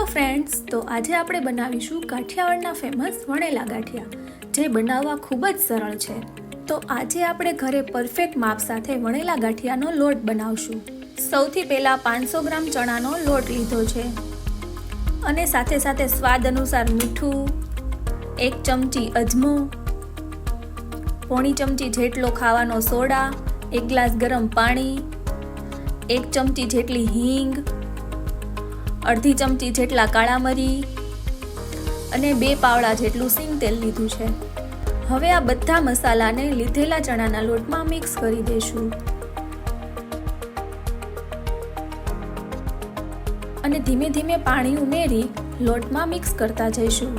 Hello friends, તો આજે આપણે બનાવીશું કાઠિયાવાડના ફેમસ વણેલા ગાંઠિયા, જે બનાવવા ખૂબ જ સરળ છે. તો આજે આપણે ઘરે પરફેક્ટ માપ સાથે વણેલા ગાંઠિયાનો લોટ બનાવશું. સૌથી પહેલાં 500 ગ્રામ ચણાનો લોટ લીધો છે અને સાથે સાથે સ્વાદ અનુસાર મીઠું, 1 ચમચી અજમો, પોણી ચમચી જેટલો ખાવાનો સોડા, 1 ગ્લાસ ગરમ પાણી, 1 ચમચી જેટલી હિંગ, અડધી ચમચી જેટલા કાળા મરી અને 2 પાવડા જેટલું સિંગ તેલ લીધું છે. હવે આ બધા મસાલાને લીધેલા ચણાના લોટમાં મિક્સ કરી દઈશું અને ધીમે ધીમે પાણી ઉમેરી લોટમાં મિક્સ કરતા જઈશું.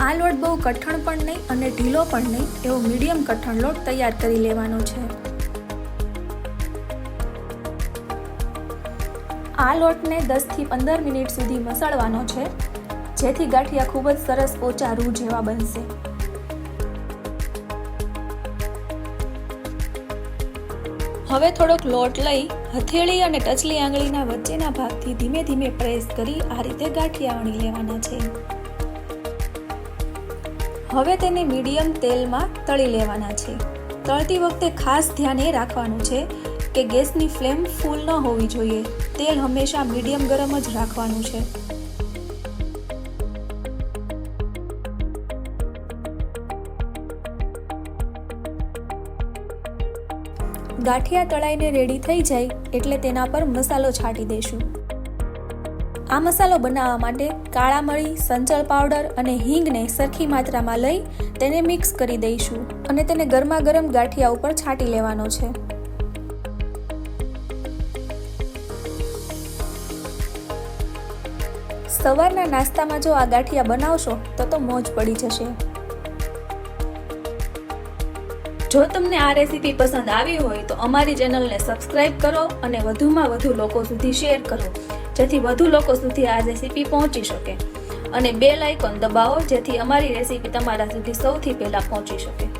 આ લોટ બહુ કઠણ પણ નહીં અને ઢીલો પણ નહીં, એવો મીડિયમ કઠણ લોટ તૈયાર કરી લેવાનો છે. આ લોટને 10 થી 15 મિનિટ સુધી મસળવાનો છે, જેથી ગાંઠિયા ખૂબ જ સરસ પોચા રૂ જેવા બનશે. હવે થોડોક લોટ લઈ હથેળી અને ટચલી આંગળીના વચ્ચેના ભાગથી ધીમે ધીમે પ્રેસ કરી આ રીતે ગાંઠિયા વણી લેવાના છે. હવે તેને મીડિયમ તેલમાં તળી લેવાના છે. તળતી વખતે ખાસ ધ્યાન એ રાખવાનું છે કે ગેસની ફ્લેમ ફૂલ ન હોવી જોઈએ. તેલ હંમેશા મીડિયમ ગરમ જ રાખવાનું છે. ગાંઠિયા તળાઈને રેડી થઈ જાય એટલે તેના પર મસાલો છાંટી દઈશું. આ મસાલો બનાવવા માટે કાળા મરી, સંચળ પાવડર અને હિંગને સરખી માત્રામાં લઈ તેને મિક્સ કરી દઈશું અને તેને ગરમા ગરમ ગાંઠિયા ઉપર છાંટી લેવાનો છે. સવારના નાસ્તામાં જો આ ગાંઠિયા બનાવશો તો મોજ પડી જશે. જો તમને આ રેસીપી પસંદ આવી હોય તો અમારી ચેનલને સબસ્ક્રાઇબ કરો અને વધુમાં વધુ લોકો સુધી શેર કરો, જેથી વધુ લોકો સુધી આ રેસીપી પહોંચી શકે, અને બેલ આઇકોન દબાવો જેથી અમારી રેસીપી તમારા સુધી સૌથી પહેલા પહોંચી શકે.